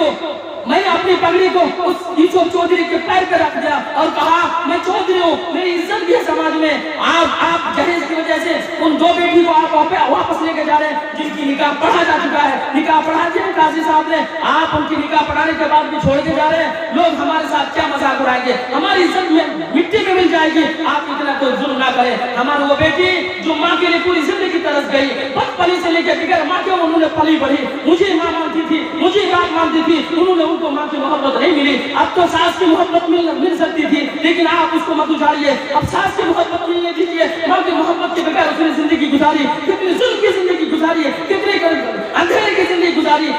A: کو اس یوسف چودھری کے پیر پہ رکھ دیا اور کہا میں چودھری ہوں، میری عزت بھی ہے سماج میں، آپ جہیز کی وجہ سے ان 2 بیٹی کو آپ واپس لے کے جا رہے ہیں جن کی نکاح پڑھا جا چکا ہے، نکاح پڑھا دیا قاضی صاحب نے، آپ ان کی نکاح پڑھانے کے بعد بھی چھوڑ کے جا رہے ہیں، لوگ ہمارے ساتھ کیا مذاق اڑائیں گے، ہماری عزت میں مٹی میں مل جائے گی، آپ اتنا کوئی ظلم نہ کریں۔ ہماری وہ بیٹی جو ماں کے لیے پوری زندگی ترس گئی، بچپن سے لے کے بغیر ماں کے انہوں نے پلی بڑھی، مجھے ماں مانتی تھی، مجھے باپ مانتی تھی، انہوں نے ان کو ماں کی محبت نہیں ملی، اب تو ساس کی محبت مل سکتی تھی لیکن آپ اس کو مت اجاڑیے، اب ساس کی محبت ملنے دیجیے، ماں کی محبت کے بغیر اس نے زندگی گزاری، کتنی ظلم کی زندگی گزاری ہے، کتنی اندھیرے کی زندگی گزاری،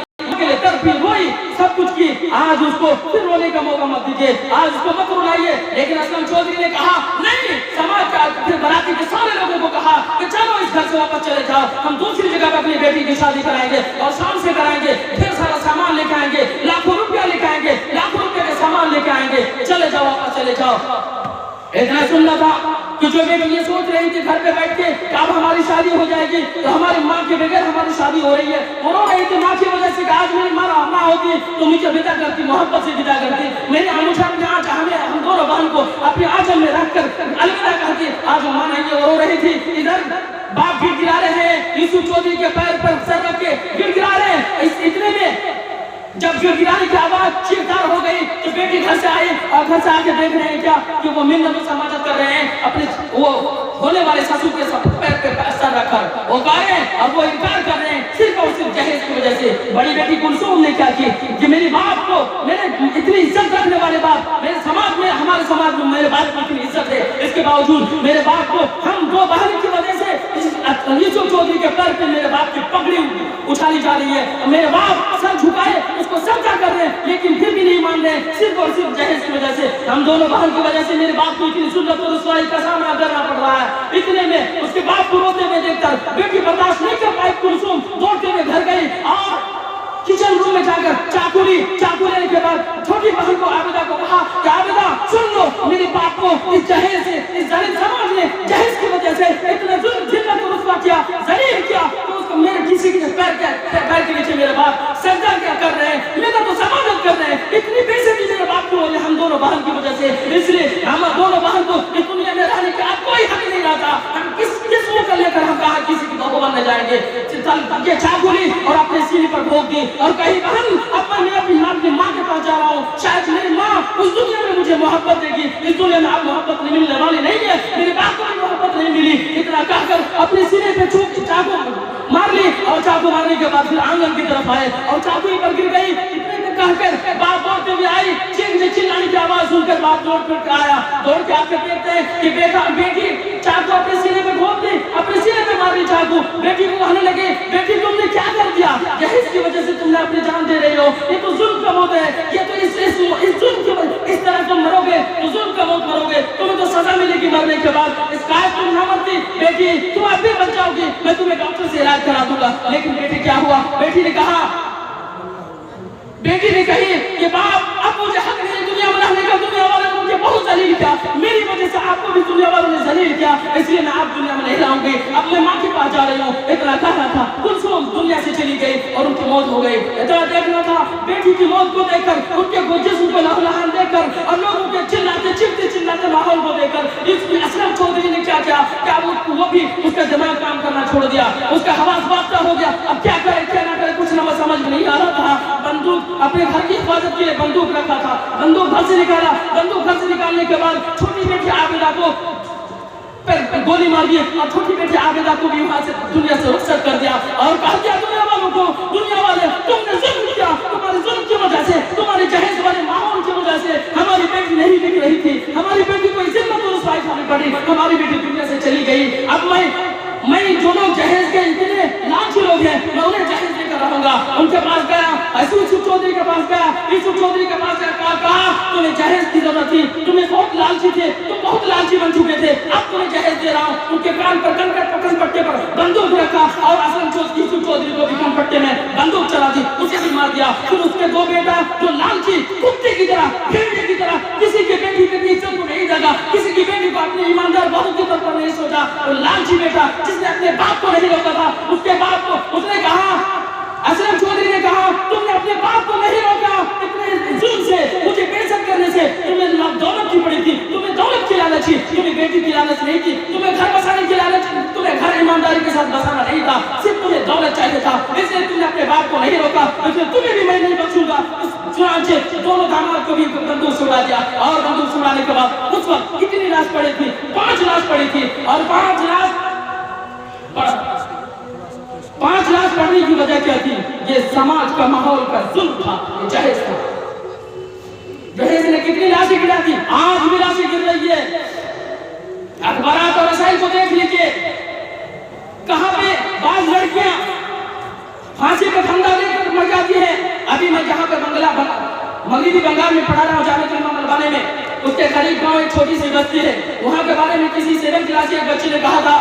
A: تڑپی روئی سب کچھ کی، آج اس کو پھر رونے کا موقع مت دیجیے، آج اس کو مت رلائیے۔ لیکن اسلم چودھری نے کہا نہیں، سماج کا پھر باراتی کے سارے لوگوں کو کہا کہ چلو اس گھر سے واپس چلے جاؤ، ہم دوسری جگہ پہ اپنی بیٹی کی شادی کرائیں گے اور شان سے کرائیں گے، پھر سارا سامان لے کے آئیں گے، لاکھوں روپیہ لے کے آئیں گے، لاکھوں روپے کے سامان لے کے آئیں گے، چلے جاؤ واپس چلے جاؤ۔ اتنا سننا تھا کہ جو بیٹی یہ سوچ رہی تھی گھر پہ بیٹھ کے کہ اب ہماری شادی ہو جائے گی تو ہماری ماں کے بغیر ہماری شادی ہو رہی ہے، وہ رو رہی تھی ماں کی وجہ سے کہ آج میری ماں ہوتی تو مجھے ودا کرتی، محبت سے ودا کرتی، میری انوشا ہم دونوں بہن کو اپنے آنچل میں رکھ کر الوداع کرتی، آج وہ ماں نہیں ہے، وہ رو رہی تھی۔ ادھر باپ گر گرا رہے ہیں، یوسف چودھری کے پیر پر سر رکھ کے گر گرا رہے ہیں، اتنے میں جب گر گرانے کی آواز چیخار ہو گئی تو بیٹی گھر سے آئی اور گھر سے آ کے دیکھ رہے ہیں کیا کہ وہ منت و سماجت کر رہے ہیں، اپنے وہ ہونے والے سسر کے پیر پہ سر رکھ کر وہ گا رہے ہیں اور وہ انکار کر رہے ہیں صرف اور صرف جہیز کی وجہ سے۔ بڑی بیٹی کلثوم نے کیا کی کہ میرے باپ کو، میرے اتنی عزت رکھنے والے باپ، میرے سماج میں، ہمارے سماج میں میرے باپ کی اتنی عزت ہے، اس کے के बावजूद मेरे बाप को हम दो बहन की वजह से यूसुफ चौधरी के पैर पे मेरे बाप की पगड़ी उछाली जा रही है, मेरे बाप सर झुकाए उसको सजदा कर रहे हैं, लेकिन फिर भी नहीं मान रहे, सिर्फ और सिर्फ जहेज की वजह से। हम दोनों बहन की वजह से मेरे बाप को इतनी सुन्नत और रुसवाई का सामना करना पड़ रहा है। इतने में उसके बाप को रोते हुए देखकर बेटी बर्दाश्त नहीं कर पाई, कुलसुम दौड़ते हुए घर गई और किचन रूम में जाकर चाकू लेने के बाद छोटी बहन को आबिदा को कहा कि आबिदा सुन लो, मेरे बाप को इस जहेज से, इस जालिम समाज ने जहेज की वजह से इतना जुल्म जिल्लत और रुसवा किया, जलील किया, तो उसको मेरे किसी के पैर के नीचे मेरे बाप सजदा क्या कर रहे हैं, मेरा तो समानत कर रहे हैं, इतनी बेइज्जती मेरे बाप को हो रही हम दोनों बहन की वजह से। इसलिए हम दोनों बहन को इस दुनिया में रहने का कोई हक नहीं रहता। हम किस मुंह कर लेकर हम कहा किसी की बहू बनने जाएंगे, ये चाकू ली और अपने सीने पर ठोक दी और कही बहन अब मैं अपनी माँ के पास जा रहा हूँ, शायद मेरी माँ उस दुनिया में मुझे मोहब्बत देगी, इस दुनिया में आप मोहब्बत नहीं मिलने वाली नहीं है, मेरे बाप को भी मोहब्बत नहीं मिली। इतना कहकर अपने सीने पे चाकू मार ली और चाकू मारने के बाद फिर आंगन की तरफ आए और चाकू ही पर गिर गई। इतने में कहकर बाप दौड़ते हुए आई, चिल्लाने की आवाज सुनकर बाप दौड़ कर आया, दौड़ के आकर देखते हैं कि बेटी चाकू अपने सीने पे घोंप दी, अपने सीने पे मार दी चाकू। बेटी को कहने लगे, बेटी तुमने क्या कर दिया, जहेज की वजह से तुमने अपनी जान दे रही हो, ये तो जुल्म का मौत है, ये तो इस जुल्म की वजह, इस तरह तुम मरोगे तो जुल्म का मौत मरोगे, तुम्हें तो सजा मिलेगी मरने के बाद, इस कायद तुम न मरती बेटी, तुम अब भी बच जाओगी, मैं तुम्हें डॉक्टर से इलाज करा दूंगा। लेकिन बेटी क्या हुआ, बेटी ने कही कि बाप अब मुझे हक नहीं दुनिया में रहने का, दुनिया वालों ने मुझे बहुत जलील किया, मेरी वजह से आपको भी दुनिया वालों ने जलील किया, इसलिए मैं आप दुनिया में नहीं रहूंगी, अब मैं माँ के पास जा रही हूँ। इतना कहना था, कुलसुम दुनिया से चली गई और उनकी मौत हो गई। इतना देखना था, बेटी की मौत को देखकर, उनके जिस्म को लहलहान देखकर और लोगों के चिल्लाते माहौल को देखकर इसमें असलम चौधरी ने क्या किया, क्या वो भी उसका दिमाग काम करना छोड़ दिया, उसका हवास वास्ता हो गया, अब क्या करे क्या ना करे कुछ न समझ में नहीं आ रहा था। बंदूक अपने घर की हिफाजत के लिए बंदूक रखा था, बंदूक घर से निकाला, बंदूक घर से निकालने के बाद छोटी बेटी आबिदा को गोली मार दी और छोटी बेटी आबिदा को भी वहां से दुनिया से रुखसत कर दिया और कहा दिया दुनिया वालों को, दुनिया वाले तुमने जुल्म किया, तुम्हारे जुल्म की वजह से, तुम्हारे जहेज वाले माहौल की वजह से हमारी बेटी नहीं बिक रही थी, हमारी बेटी को इज्जत और रुसवाई खानी पड़ी, हमारी बेटी दुनिया से चली गई। अब मैं जो लोग जहेज के इतने लालची लोग हैं, मैं उन्हें जहेज लेकर रहूंगा। उनके पास गया, यूसुफ चौधरी के पास गया, यूसुफ चौधरी के पास गया, कहा तुम्हें जहेज की जरूरत थी, तुम्हें बहुत लालची थे, तुम बहुत लालची बन चुके थे, अब तुम्हें जहेज दे रहा हूँ। उनके कान पर कन पट्टे पर बंदूक रखा और यूसुफ चौधरी को भी कन पट्टे में बंदूक चला दी, उसे भी मार दिया। फिर उसके दो बेटा जो लालची कुत्ते की तरह, भेड़िए की तरह, किसी की बेटी की इज्जत को नहीं लगा, किसी की बेटी को अपनी ईमानदार बहू की तरफ नहीं सोचा, तो लालची बेटा जिसने अपने बाप को नहीं रोका था, उसके बाप को उसने कहा, असलम चौधरी ने कहा तुमने अपने बाप को नहीं रोका, इतने जुल्म से, मुझे बेइज्जत करने से, तुम्हें दौलत की पड़ी थी, तुम्हें दौलत की लालच थी, तुम्हें बेटी की लालच नहीं थी, तुम्हें घर बसाने की लालच, तुम्हें घर ईमानदारी के साथ बसाना नहीं था, सिर्फ तुम्हें दौलत चाहिए था, इसलिए तुमने अपने बाप को नहीं रोका, इसलिए तुम्हें भी मैं नहीं बख्शूंगा। दोनों दामाद को भी बंदूक सुड़ा दिया और बंदूक सुड़ाने के बाद उस वक्त कितनी लाश पड़ी थी, 5 लाश पड़ी थी और 5 लाश पड़ने की वजह क्या थी, ये समाज का माहौल का जुल्म था, ये जहेज था। जहेज ने कितनी लाशें गिरा दी, आज भी लाशें गिर रही है। अखबारात और रसायन को देख लीजिए, कहां पे बाज लड़कियां फांसी पे फंदा लेकर मर जाती है। अभी मैं जहां पे मगरबी बंगाल में पढ़ा रहा हूँ, जाने मलबाने में, उसके करीब गांव एक छोटी सी बस्ती है, वहां के बारे में किसी 7th क्लास के एक बच्चे ने कहा था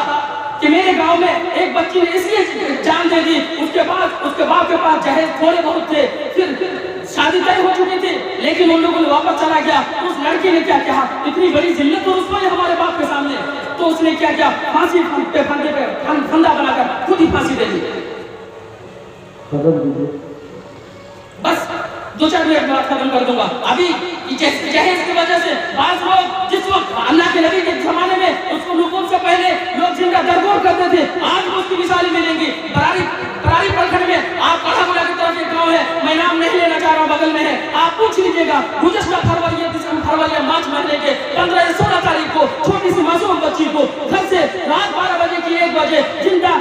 A: कि मेरे गांव में एक बच्ची ने इसलिए जान दे दी, उसके बाद उसके बाप के पास जहेज थोड़े बहुत थे, फिर शादी तय हो चुकी थी, लेकिन उन लोगों ने वापस चला गया। उस लड़की ने क्या कहा, इतनी बड़ी जिल्लत और रुसवाई हमारे बाप के सामने, तो उसने क्या किया, फांसी पे फंदा बनाकर खुद ही फांसी दे दी। बस 2-4 मिनट में खत्म कर दूंगा। अभी जहेज की वजह से बाज लोग जिस वक्त अल्लाह के नबी के जमाने में उसको नबूवत से पहले लोग जिनका दरगोर करते थे, आज भी उसकी मिसालें मिलेंगी। परारी प्रखंड में आप कड़ागुला की तरफ एक गाँव है, मैं नाम नहीं लेना चाह रहा हूँ, बगल में है, आप पूछ लीजिएगा। गुज़श्ता फरवरी मार्च महीने के 15 या 16 तारीख को छोटी सी मासूम बच्ची को घर से रात 12 बजे की 1 बजे जिंदा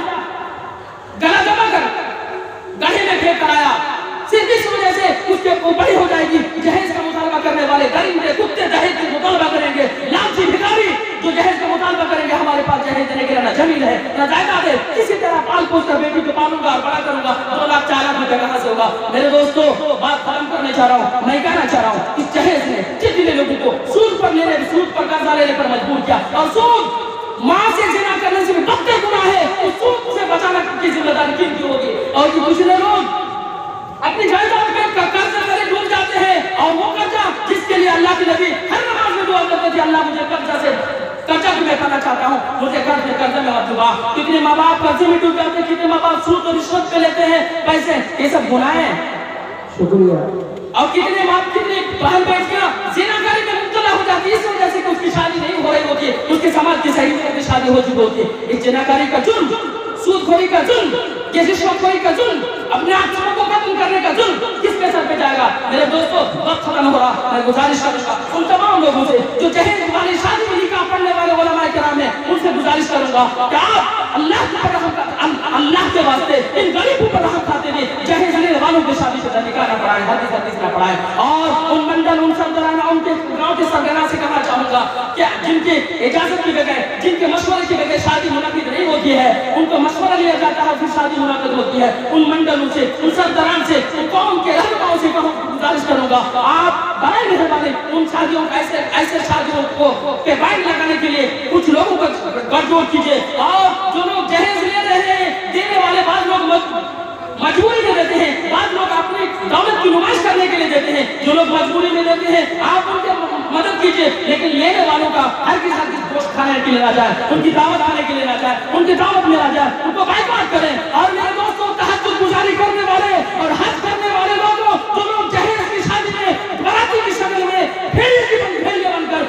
A: गला दबा कर गड्ढे में फेंक कर आया। सिर्फ इस वजह से उसके बड़ी हो जाएगी। जहेज का मुतालबा करने वाले दरिंदे कुत्ते जहेज का मुतालबा करेंगे, लालची भिखारी जो जहेज चाह रहा हूँ, मैं कहना चाह रहा हूँ कि जहेज ने कितने लोगों को सूद पर कर्जा लेने पर मजबूर किया, और सूद माँ से जिना करने से भी बदतर गुनाह है, उस सूद से बचाना की जिम्मेदारी किनकी होगी। और ये दूसरे लोग अपनी जायदाद का कर्जा करे डूब जाते हैं, और वो कर्जा जिसके लिए अल्लाह के नबी हर नमाज में दुआ करते थे, अल्लाह मुझे कर्जा भी मैं खाना चाहता हूँ, मुझे कर्जा में मत डुबा। कितने माँ बाप कर्जे में डूब जाते हैं, कितने माँ बाप सूद और रिश्वत पे लेते हैं पैसे, ये सब गुनाह है। शुक्रिया। और कितने बहन बेटियां जिनाकारी में मुब्तला हो जाती है, इस वजह से कि उसकी शादी नहीं हो रही होती है, उसके समाज की सही में शादी हो चुकी होती है। इस जिनाकारी का जुर्म, सूदखोरी का जुर्म, ये रिश्वतखोरी का जुर्म, अपने आत्मा को खत्म करने का जुर्म किसके सर पे जाएगा? मेरे दोस्तों, वक्त खत्म हो रहा, मैं गुजारिश करूंगा उन तमाम लोगों से जो जहेज वाली शादी में निकाह पढ़ने वाले उलमाए किराम हैं, उनसे गुजारिश करूंगा कि आप अल्लाह के वास्ते इन गरीबों पर रहम खाते हुए जहेज लेने वालों की शादी से निकाह न पढ़ाएं, हदीस न पढ़ाएं। और उन मंडल, उन सरदाराना, उनके गांव के सरदारा से कहना चाहूंगा कि जिनके इजाजत के बगैर, जिनके मशवरे के बगैर शादी मुनाफिद नहीं होती है, उनको मशवरा लिया जाता है, फिर शादी मुनाफिद होती है। उन मंडलों से, उन सरदारान से, उन कौम के रहनुमाओं से गुजारिश करूंगा, आप बड़े मेहरबानी उन शादियों ऐसे शादियों को पे बैन लगाने के लिए कुछ लोगों को गठजोड़ कीजिए। और जो लोग जहेज ले रहे हैं, देने वाले बाद लोग मजबूरी में देते हैं, बाद लोग अपनी दौलत की नुमाइश करने के लिए देते हैं, जो लोग मजबूरी में देते हैं आप उनके मदद कीजिए, लेकिन लेने वालों का हर किसी गोश्त खाने के लिए ना जाए, उनकी दावत खाने के लिए ना जाए, उनकी दावत में ना जाए, उनको बाइकआउट करें। और मेरे दोस्तों, तहज्जुद गुजारी करने वाले और हज करने वाले लोगों, जो लोग जहेज की शादी में बाराती की शक्ल में फेरिए बनकर,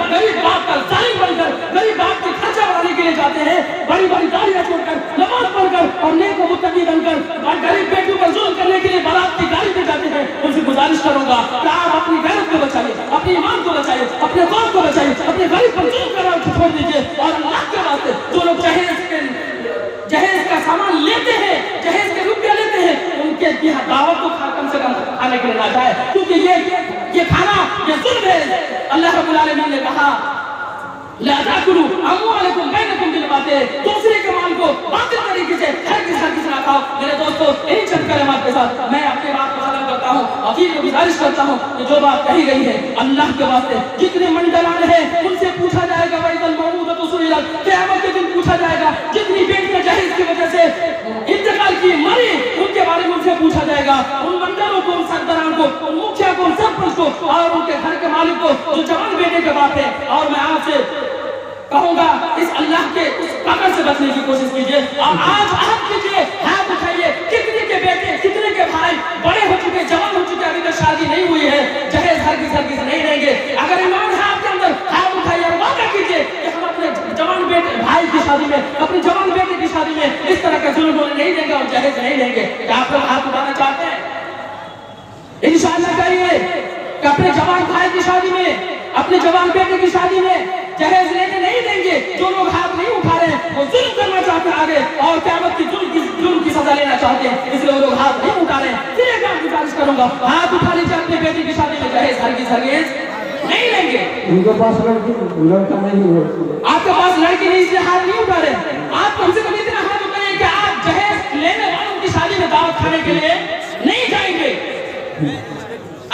A: गरीब बाप का जालिम बनकर, गरीब बाप के खर्चा बढ़ाने के लिए जाते हैं, बड़ी बड़ी गाड़ियां छोड़कर, नमाज पढ़कर और नेक व मुत्तकी बनकर गरीब बेटियों पर जुल्म करने के लिए बारात की गाड़ी में जाते हैं, उनसे गुजारिश करूंगा कि आप अपनी गैरत को बचाइए, अपने ईमान को बचाइए, अपने कौम को बचाइए, अपने गरीब पर जुल्म करना छोड़ दीजिए। और अल्लाह के वास्ते जो लोग जहेज का सामान लेते हैं, जहेज के रुपये लेते हैं, उनके दावत को कम से कम खाने के लिए ना जाए, क्योंकि ये खाना ये जुल्म है। अल्लाह रब्बुल आलमीन ने कहा ला ताकुलू अमवालकुम बैनकुम बिल बातिल, दूसरे के माल को बातिल तरीके से हर किसी ना खाओ। मेरे दोस्तों, इन चंद कलमात के साथ मैं अपनी बात को खत्म करता हूँ। अकील को गुजारिश करता हूँ कि जो बात कही गई है अल्लाह के वास्ते, जितने मंडलान हैं उनसे पूछा जाएगा, वैदल मऊदतु सुइलत, क़यामत के दिन पूछा जाएगा। जितनी बेटियां जहेज की वजह से इंतकाल की, मरी, उनके बारे में उनसे पूछा जाएगा। उन मंडलों को, उन सरदारान को, उन मुखिया को, उन सरपंच को और उनके घर के मालिक को जो जवान बेटे के बाप है। और मैं आपसे कहूंगा, इस अल्लाह के उस पकड़ से बचने की कोशिश कीजिए और आज अहद कीजिए, हाथ उठाइए। कितने के बेटे, कितने के भाई बड़े हो चुके, जवान हो चुके, अभी तक शादी नहीं हुई है, जहेज हरगिज़ नहीं रहेंगे। अगर ईमान है आपके अंदर, हाथ उठाइए और वादा कीजिए कि हम अपने जवान बेटे भाई की शादी में, अपने जवान बेटे की शादी में इस तरह का जुल्म होने नहीं देंगे और जहेज नहीं लेंगे। क्या आप लोग हाथ उठाना चाहते हैं? इंशाअल्लाह करिए कि अपने जवान भाई की शादी में, अपने जवान बेटे की शादी में जहेज लेने नहीं देंगे। जो लोग हाथ नहीं उठा रहे हैं वो जुल्म करना चाहते हैं आगे, और क़यामत की जुल्म की सजा लेना चाहते हैं, इसलिए वो लोग हाथ नहीं उठा रहे हैं। फिर एक बार गुजारिश करूंगा, हाथ उठा लीजिए अपनी बेटी की शादी में, जहेज हरगिज़ नहीं लेंगे।
C: उनके पास लड़का नहीं है,
A: आपके पास लड़की नहीं, इसलिए हाथ नहीं उठा रहे। आप कम से कम इतना हाथ उठाइए कि आप जहेज लेने वालों की शादी में दावत खाने के लिए नहीं जाएंगे।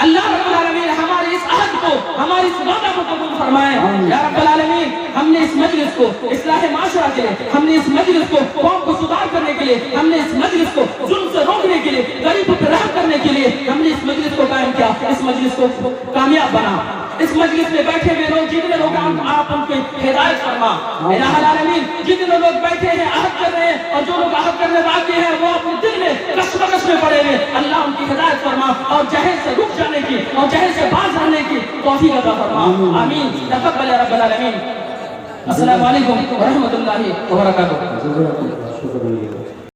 A: अल्लाह रब्बुल आलमीन हमारे इस अहद को, हमारी इस वादा को कबूल फरमाए। या रब्बुल आलमीन, हमने इस मजलिस को इस्लाह माशरा के लिए, हमने इस मजलिस को कौम को सुधार करने के लिए, हमने इस मजलिस को जुल्म से रोकने के लिए, गरीबों पर रहम करने के लिए हमने इस मजलिस को कायम किया। इस मजलिस को कामयाब बना। इस मजलिस में बैठे हुए लोग, जितने लोग आप उनकी हिदायत फरमा। इलाहुल आलमीन, जितने लोग बैठे हैं अहद कर रहे हैं और जो लोग अहद करने बाकी हैं वो अपने दिल में कश्मकश में पड़े हुए, अल्लाह उनकी हिदायत फरमा और जहेज से रुक जाने की और जहेज से बाज रहने की तौफीक अता फरमा। आमीन। तक़ब्बल या रब्बल आलमीन। अस्सलामु अलैकुम व रहमतुल्लाहि व बरकातुहू।